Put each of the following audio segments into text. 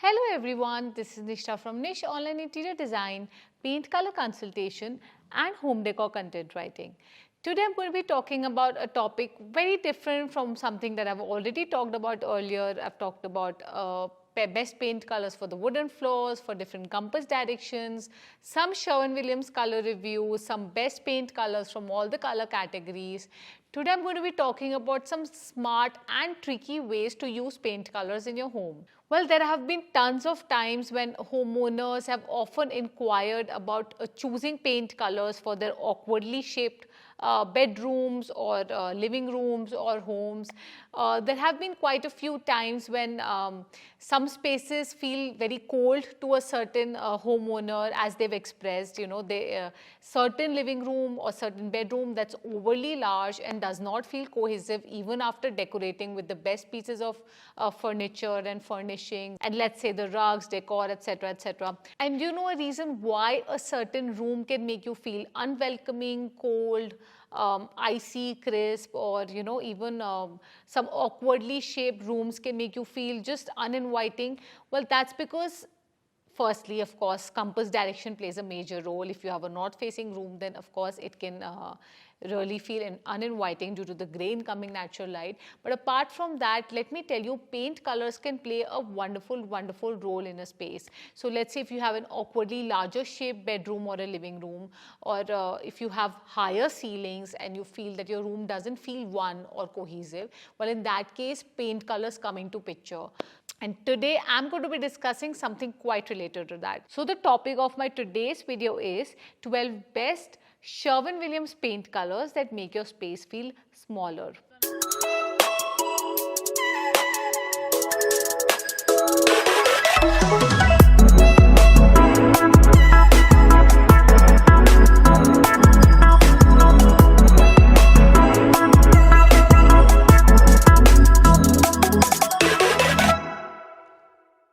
Hello everyone, this is Nisha from Niche Online Interior Design, Paint Color Consultation and Home Decor Content Writing. Today I'm going to be talking about a topic very different from something that I've already talked about earlier. I've talked about best paint colors for the wooden floors, for different compass directions, some Sherwin Williams color reviews, some best paint colors from all the color categories. Today I'm going to be talking about some smart and tricky ways to use paint colors in your home. Well, there have been tons of times when homeowners have often inquired about choosing paint colors for their awkwardly shaped bedrooms or living rooms or homes. There have been quite a few times when some spaces feel very cold to a certain homeowner, as they've expressed, certain living room or certain bedroom that's overly large and does not feel cohesive even after decorating with the best pieces of furniture and furnishing, and let's say the rugs, decor, etc., etc. And a reason why a certain room can make you feel unwelcoming, cold, icy, crisp, or even some awkwardly shaped rooms can make you feel just uninviting. Well, that's because firstly, of course, compass direction plays a major role. If you have a north-facing room, then of course it can really feel uninviting due to the gray incoming natural light. But apart from that, let me tell you, paint colors can play a wonderful, wonderful role in a space. So let's say if you have an awkwardly larger shaped bedroom or a living room, or if you have higher ceilings and you feel that your room doesn't feel one or cohesive, well, in that case, paint colors come into picture. And today I'm going to be discussing something quite related to that. So the topic of my today's video is 12 best Sherwin Williams paint colors that make your space feel smaller.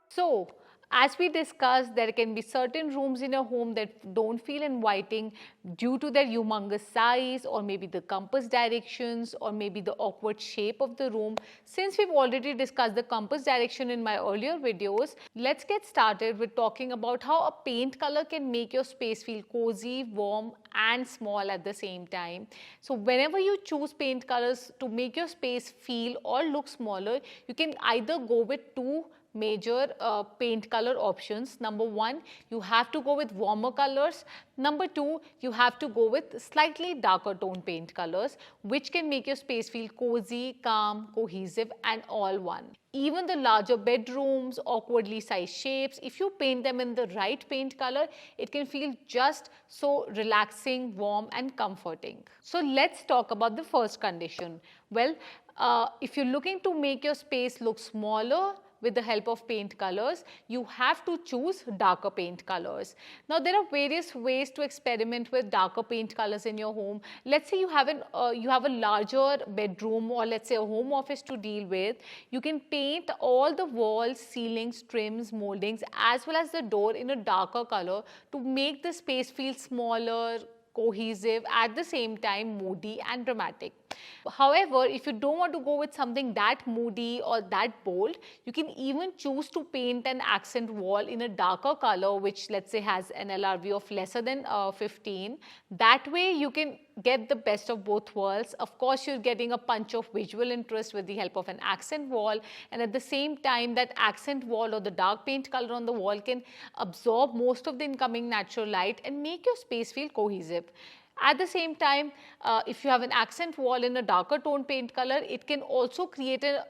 So, as we discussed, there can be certain rooms in a home that don't feel inviting due to their humongous size, or maybe the compass directions, or maybe the awkward shape of the room. Since we've already discussed the compass direction in my earlier videos, let's get started with talking about how a paint color can make your space feel cozy, warm, and small at the same time. So whenever you choose paint colors to make your space feel or look smaller, you can either go with two major paint color options. Number one, you have to go with warmer colors. Number two, you have to go with slightly darker tone paint colors, which can make your space feel cozy, calm, cohesive, and all one. Even the larger bedrooms, awkwardly sized shapes, if you paint them in the right paint color, it can feel just so relaxing, warm, and comforting. So let's talk about the first condition. Well, if you're looking to make your space look smaller with the help of paint colors, you have to choose darker paint colors. Now, there are various ways to experiment with darker paint colors in your home. Let's say you have a larger bedroom, or let's say a home office to deal with. You can paint all the walls, ceilings, trims, moldings, as well as the door in a darker color to make the space feel smaller, cohesive, at the same time moody and dramatic. However, if you don't want to go with something that moody or that bold, you can even choose to paint an accent wall in a darker color, which let's say has an LRV of lesser than 15. That way you can get the best of both worlds. Of course, you're getting a punch of visual interest with the help of an accent wall, and at the same time that accent wall or the dark paint color on the wall can absorb most of the incoming natural light and make your space feel cohesive. At the same time, if you have an accent wall in a darker tone paint color, it can also create a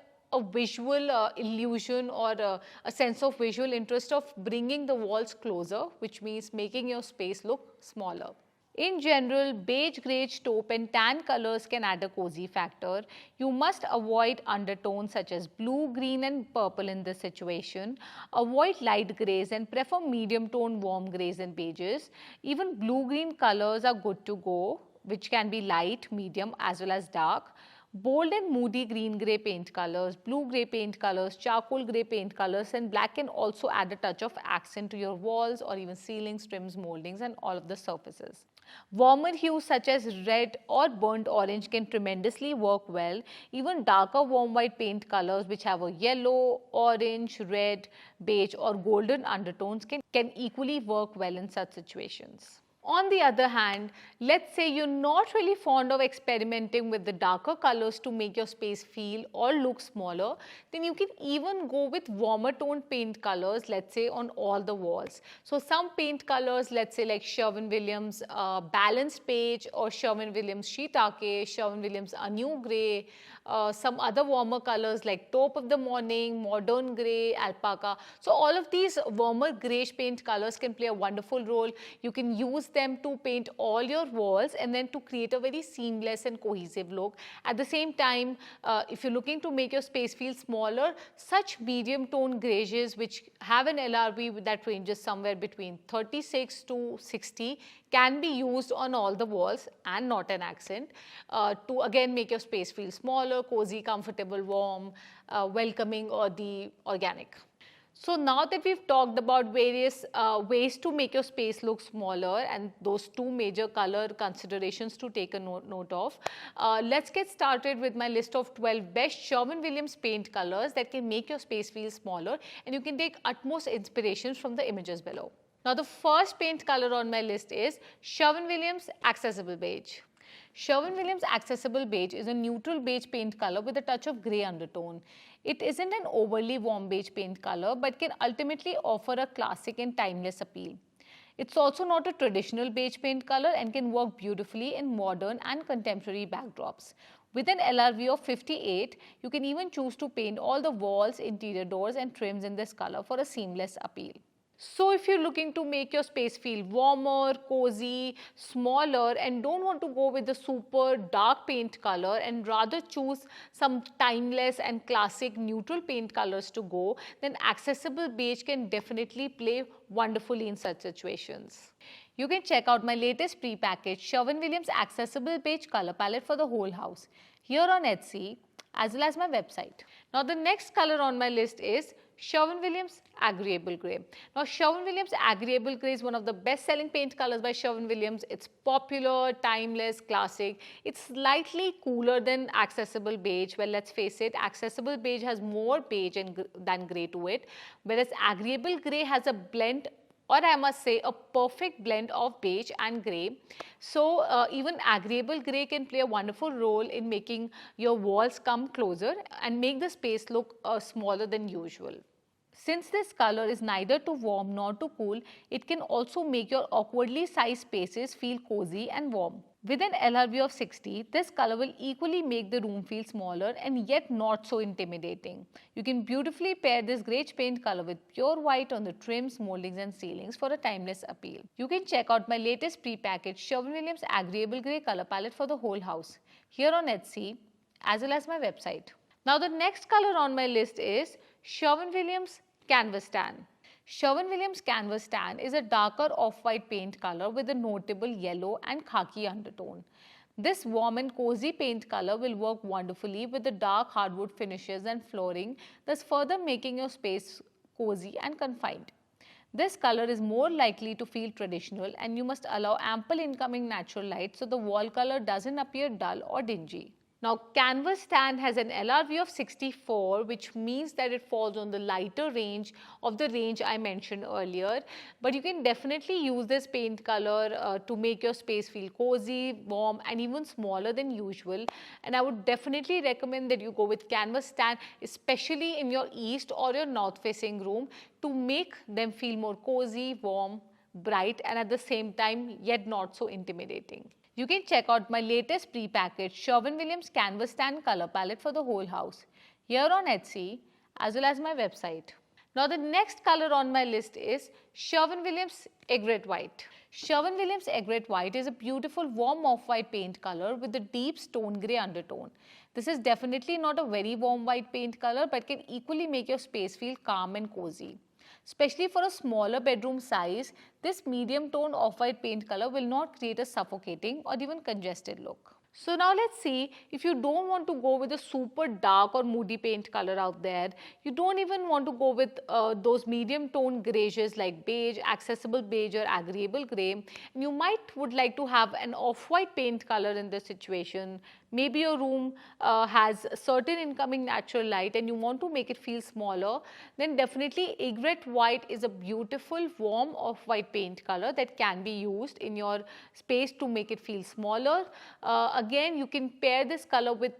visual illusion or a sense of visual interest of bringing the walls closer, which means making your space look smaller. In general, beige, grey, taupe and tan colors can add a cozy factor. You must avoid undertones such as blue, green and purple in this situation. Avoid light greys and prefer medium tone warm greys and beiges. Even blue-green colors are good to go, which can be light, medium as well as dark. Bold and moody green-grey paint colors, blue-grey paint colors, charcoal-grey paint colors and black can also add a touch of accent to your walls or even ceilings, trims, moldings and all of the surfaces. Warmer hues such as red or burnt orange can tremendously work well. Even darker warm white paint colors which have a yellow, orange, red, beige or golden undertones can equally work well in such situations. On the other hand, let's say you're not really fond of experimenting with the darker colors to make your space feel or look smaller, then you can even go with warmer toned paint colors, let's say on all the walls. So some paint colors, let's say like Sherwin Williams Balanced Beige or Sherwin Williams Shiitake, Sherwin Williams Anu Gray, some other warmer colors like Taupe of the Morning, Modern Grey, Alpaca. So all of these warmer greyish paint colors can play a wonderful role. You can use them to paint all your walls and then to create a very seamless and cohesive look. At the same time, if you're looking to make your space feel smaller, such medium tone greyshes which have an LRV that ranges somewhere between 36 to 60 can be used on all the walls and not an accent to again make your space feel smaller, cozy, comfortable, warm, welcoming or the organic. So now that we've talked about various ways to make your space look smaller and those two major color considerations to take a note of, let's get started with my list of 12 best Sherwin Williams paint colors that can make your space feel smaller, and you can take utmost inspirations from the images below. Now the first paint color on my list is Sherwin Williams Accessible Beige. Sherwin Williams Accessible Beige is a neutral beige paint color with a touch of grey undertone. It isn't an overly warm beige paint color but can ultimately offer a classic and timeless appeal. It's also not a traditional beige paint color and can work beautifully in modern and contemporary backdrops. With an LRV of 58, you can even choose to paint all the walls, interior doors and trims in this color for a seamless appeal. So if you're looking to make your space feel warmer, cozy, smaller and don't want to go with the super dark paint color and rather choose some timeless and classic neutral paint colors to go, then Accessible Beige can definitely play wonderfully in such situations. You can check out my latest pre-packaged Sherwin Williams Accessible Beige color palette for the whole house here on Etsy as well as my website. Now the next color on my list is Sherwin Williams Agreeable Gray. Now Sherwin Williams Agreeable Gray is one of the best selling paint colors by Sherwin Williams. It's popular, timeless, classic. It's slightly cooler than Accessible Beige. Well, let's face it, Accessible Beige has more beige than grey to it, whereas Agreeable Gray has a blend, or I must say a perfect blend of beige and grey. So even Agreeable Gray can play a wonderful role in making your walls come closer and make the space look smaller than usual. Since this color is neither too warm nor too cool, it can also make your awkwardly sized spaces feel cozy and warm. With an LRV of 60, this color will equally make the room feel smaller and yet not so intimidating. You can beautifully pair this greyish paint color with pure white on the trims, moldings and ceilings for a timeless appeal. You can check out my latest pre-packaged Sherwin Williams Agreeable Gray color palette for the whole house here on Etsy as well as my website. Now the next color on my list is Sherwin Williams Canvas Tan. Sherwin Williams Canvas Tan is a darker off-white paint color with a notable yellow and khaki undertone. This warm and cozy paint color will work wonderfully with the dark hardwood finishes and flooring, thus further making your space cozy and confined. This color is more likely to feel traditional and you must allow ample incoming natural light so the wall color doesn't appear dull or dingy. Now Canvas Tan has an LRV of 64, which means that it falls on the lighter range of the range I mentioned earlier, but you can definitely use this paint color to make your space feel cozy, warm and even smaller than usual, and I would definitely recommend that you go with Canvas Tan, especially in your east or your north facing room, to make them feel more cozy, warm, bright and at the same time yet not so intimidating. You can check out my latest pre-packaged Sherwin Williams Canvas Tan color palette for the whole house here on Etsy as well as my website. Now the next color on my list is Sherwin Williams Egret White. Sherwin Williams Egret White is a beautiful warm off-white paint color with a deep stone grey undertone. This is definitely not a very warm white paint color but can equally make your space feel calm and cozy. Especially for a smaller bedroom size, this medium tone off-white paint color will not create a suffocating or even congested look. So now let's see, if you don't want to go with a super dark or moody paint color out there, you don't even want to go with those medium tone grays like beige, accessible beige or agreeable gray, and you would like to have an off-white paint color in this situation. Maybe your room has certain incoming natural light and you want to make it feel smaller, then definitely Egret White is a beautiful warm off-white paint color that can be used in your space to make it feel smaller. Again, you can pair this color with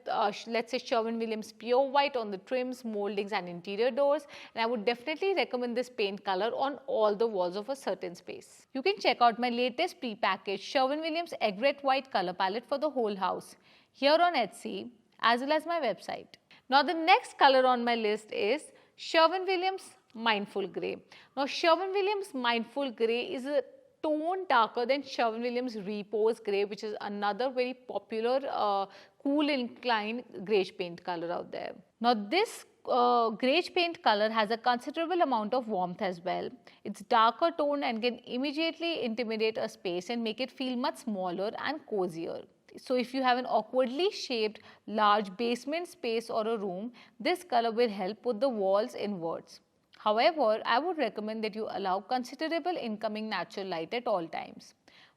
let's say Sherwin Williams Pure White on the trims, moldings and interior doors, and I would definitely recommend this paint color on all the walls of a certain space. You can check out my latest pre-packaged Sherwin Williams Egret White color palette for the whole house here on Etsy as well as my website. Now the next color on my list is Sherwin Williams Mindful Gray. Now Sherwin Williams Mindful Gray is a tone darker than Sherwin Williams Repose Gray, which is another very popular cool inclined greyish paint color out there. Now this greyish paint color has a considerable amount of warmth as well. It's darker tone and can immediately intimidate a space and make it feel much smaller and cozier. So if you have an awkwardly shaped large basement space or a room, this color will help put the walls inwards. However, I would recommend that you allow considerable incoming natural light at all times.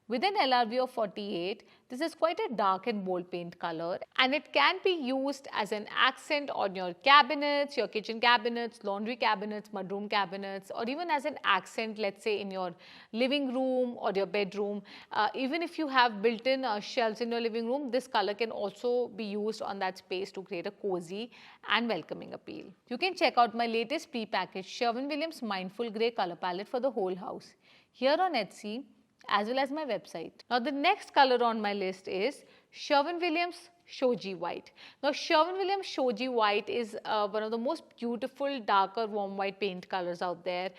With an LRV of 48, this is quite a dark and bold paint color, and it can be used as an accent on your cabinets, your kitchen cabinets, laundry cabinets, mudroom cabinets, or even as an accent, let's say in your living room or your bedroom. Even if you have built-in shelves in your living room, this color can also be used on that space to create a cozy and welcoming appeal. You can check out my latest pre-packaged Sherwin Williams Mindful Gray color palette for the whole house here on Etsy as well as my website. Now the next color on my list is Sherwin Williams Shoji White. Now Sherwin Williams Shoji White is one of the most beautiful darker warm white paint colors out there.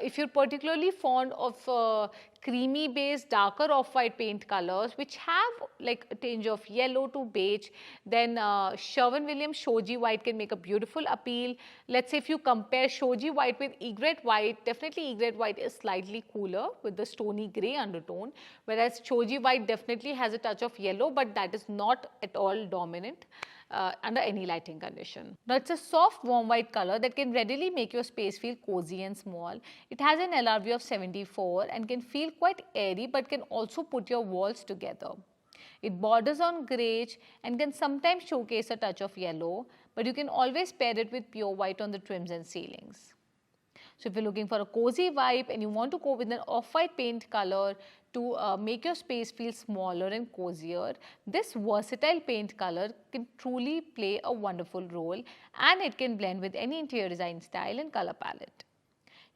If you're particularly fond of creamy beige darker off-white paint colors which have like a tinge of yellow to beige, then Sherwin Williams Shoji White can make a beautiful appeal. Let's say if you compare Shoji White with Egret White, definitely Egret White is slightly cooler with the stony grey undertone, whereas Shoji White definitely has a touch of yellow, but that is not at all dominant under any lighting condition. Now it's a soft warm white color that can readily make your space feel cozy and small. It has an LRV of 74 and can feel quite airy but can also put your walls together. It borders on greyish and can sometimes showcase a touch of yellow, but you can always pair it with pure white on the trims and ceilings. So if you're looking for a cozy vibe and you want to go with an off-white paint color to make your space feel smaller and cozier, this versatile paint color can truly play a wonderful role, and it can blend with any interior design style and color palette.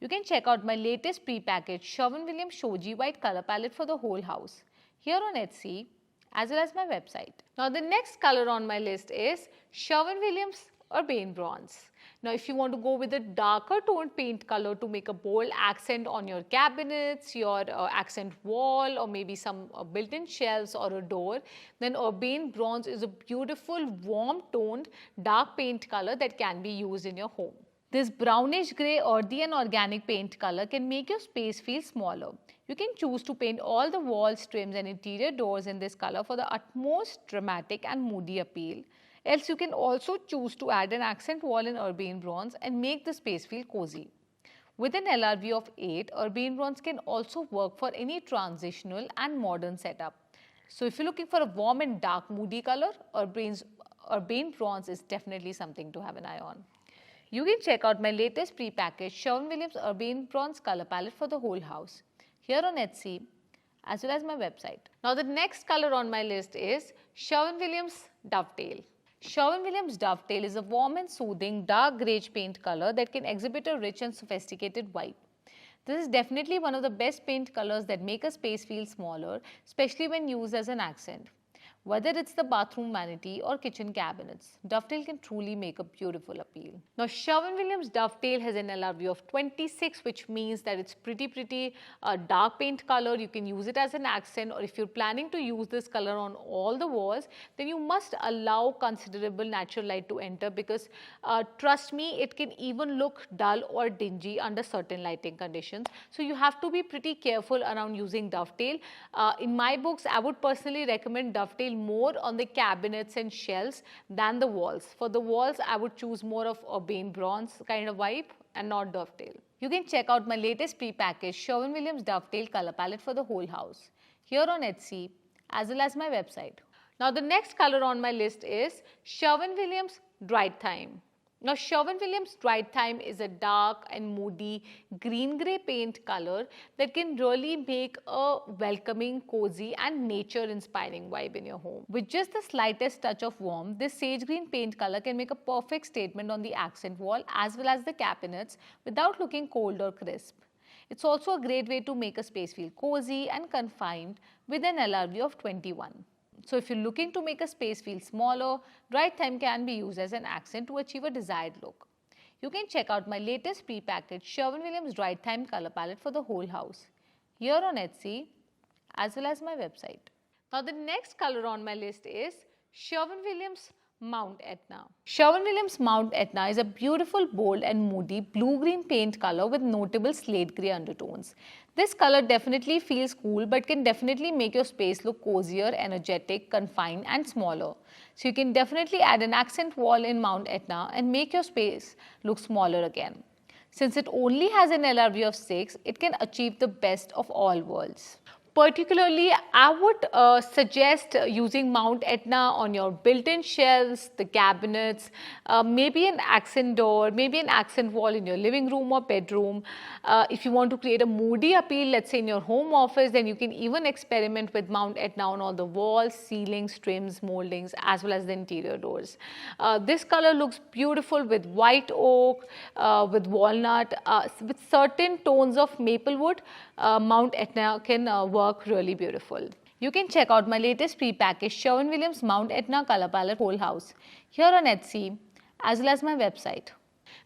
You can check out my latest pre-packaged Sherwin Williams Shoji White color palette for the whole house here on Etsy as well as my website. Now the next color on my list is Sherwin Williams Urbane Bronze. Now if you want to go with a darker toned paint color to make a bold accent on your cabinets, your accent wall, or maybe some built-in shelves or a door, then Urbane Bronze is a beautiful warm toned dark paint color that can be used in your home. This brownish grey earthy and organic paint color can make your space feel smaller. You can choose to paint all the walls, trims and interior doors in this color for the utmost dramatic and moody appeal. Else you can also choose to add an accent wall in Urbane Bronze and make the space feel cozy. With an LRV of 8, Urbane Bronze can also work for any transitional and modern setup. So if you're looking for a warm and dark moody color, Urbane Bronze is definitely something to have an eye on. You can check out my latest pre-packaged Sherwin Williams Urbane Bronze color palette for the whole house here on Etsy as well as my website. Now the next color on my list is Sherwin Williams Dovetail. Sherwin Williams Dovetail is a warm and soothing dark greyish paint color that can exhibit a rich and sophisticated vibe. This is definitely one of the best paint colors that make a space feel smaller, especially when used as an accent. Whether it's the bathroom vanity or kitchen cabinets, Dovetail can truly make a beautiful appeal. Now Sherwin Williams Dovetail has an LRV of 26, which means that it's pretty dark paint color. You can use it as an accent, or if you're planning to use this color on all the walls, then you must allow considerable natural light to enter, because trust me, it can even look dull or dingy under certain lighting conditions. So you have to be pretty careful around using Dovetail. In my books, I would personally recommend Dovetail feel more on the cabinets and shelves than the walls. For the walls, I would choose more of Urbane Bronze kind of vibe and not Dovetail. You can check out my latest pre-packaged Sherwin Williams Dovetail color palette for the whole house here on Etsy as well as my website. Now the next color on my list is Sherwin Williams Dried Thyme. Now Sherwin Williams Dried Thyme is a dark and moody green-grey paint color that can really make a welcoming, cozy and nature-inspiring vibe in your home. With just the slightest touch of warmth, this sage green paint color can make a perfect statement on the accent wall as well as the cabinets without looking cold or crisp. It's also a great way to make a space feel cozy and confined with an LRV of 21. So if you're looking to make a space feel smaller, dried thyme can be used as an accent to achieve a desired look. You can check out my latest pre-packaged Sherwin Williams Dried Thyme color palette for the whole house here on Etsy as well as my website. Now the next color on my list is Sherwin Williams Mount Etna. Sherwin Williams Mount Etna is a beautiful, bold and moody blue-green paint color with notable slate grey undertones. This color definitely feels cool but can definitely make your space look cozier, energetic, confined and smaller. So you can definitely add an accent wall in Mount Etna and make your space look smaller again. Since it only has an LRV of 6, it can achieve the best of all worlds. Particularly, I would suggest using Mount Etna on your built-in shelves, the cabinets, maybe an accent door, maybe an accent wall in your living room or bedroom. If you want to create a moody appeal, let's say in your home office, then you can even experiment with Mount Etna on all the walls, ceilings, trims, moldings, as well as the interior doors. This color looks beautiful with white oak, with walnut, with certain tones of maple wood. Mount Etna can work really beautiful. You can check out my latest pre-packaged Sherwin Williams Mount Etna color palette whole house here on Etsy as well as my website.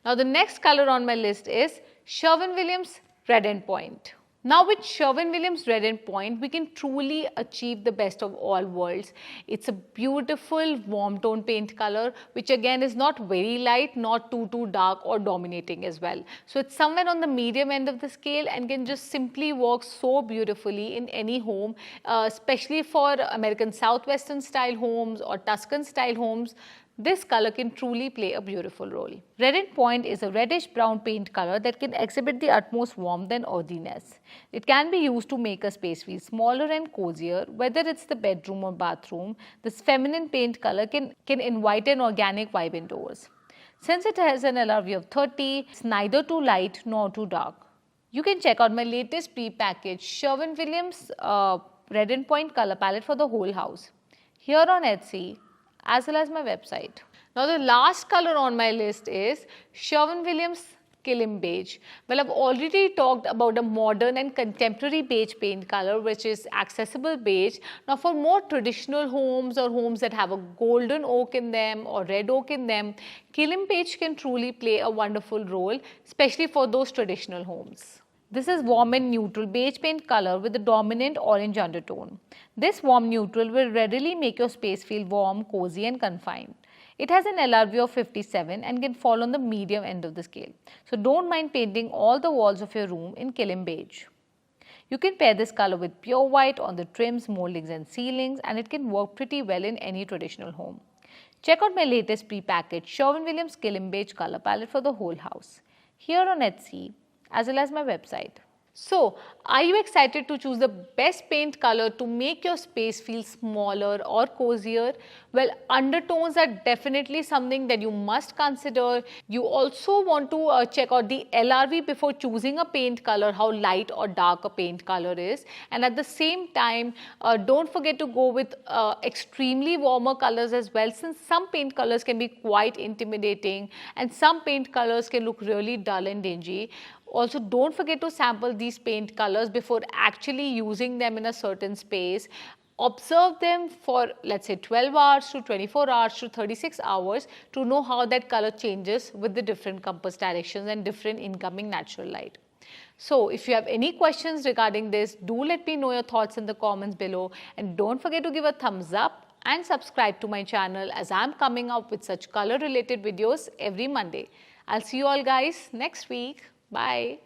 Now the next color on my list is Sherwin Williams Red and Point. Now with Sherwin Williams Red and Point, we can truly achieve the best of all worlds. It's a beautiful warm tone paint color, which again is not very light, not too dark or dominating as well. So it's somewhere on the medium end of the scale and can just simply work so beautifully in any home, especially for American Southwestern style homes or Tuscan style homes. This color can truly play a beautiful role. Red and Point is a reddish brown paint color that can exhibit the utmost warmth and earthiness. It can be used to make a space feel smaller and cozier, whether it's the bedroom or bathroom. This feminine paint color can invite an organic vibe indoors. Since it has an LRV of 30, it's neither too light nor too dark. You can check out my latest pre-packaged Sherwin Williams Red and Point color palette for the whole house here on Etsy as well as my website. Now the last color on my list is Sherwin Williams Kilim Beige. Well, I've already talked about a modern and contemporary beige paint color, which is accessible beige. Now for more traditional homes or homes that have a golden oak in them or red oak in them, Kilim Beige can truly play a wonderful role, especially for those traditional homes. This is warm and neutral beige paint color with a dominant orange undertone. This warm neutral will readily make your space feel warm, cozy and confined. It has an LRV of 57 and can fall on the medium end of the scale. So don't mind painting all the walls of your room in Kilim Beige. You can pair this color with pure white on the trims, moldings and ceilings, and it can work pretty well in any traditional home. Check out my latest pre-packaged Sherwin Williams Kilim Beige color palette for the whole house here on Etsy as well as my website. So, are you excited to choose the best paint color to make your space feel smaller or cozier? Well, undertones are definitely something that you must consider. You also want to check out the LRV before choosing a paint color, how light or dark a paint color is. And at the same time, don't forget to go with extremely warmer colors as well, since some paint colors can be quite intimidating and some paint colors can look really dull and dingy. Also, don't forget to sample these paint colors before actually using them in a certain space. Observe them for, let's say, 12 hours to 24 hours to 36 hours to know how that color changes with the different compass directions and different incoming natural light. So, if you have any questions regarding this, do let me know your thoughts in the comments below, and don't forget to give a thumbs up and subscribe to my channel, as I'm coming up with such color related videos every Monday. I'll see you all guys next week. Bye.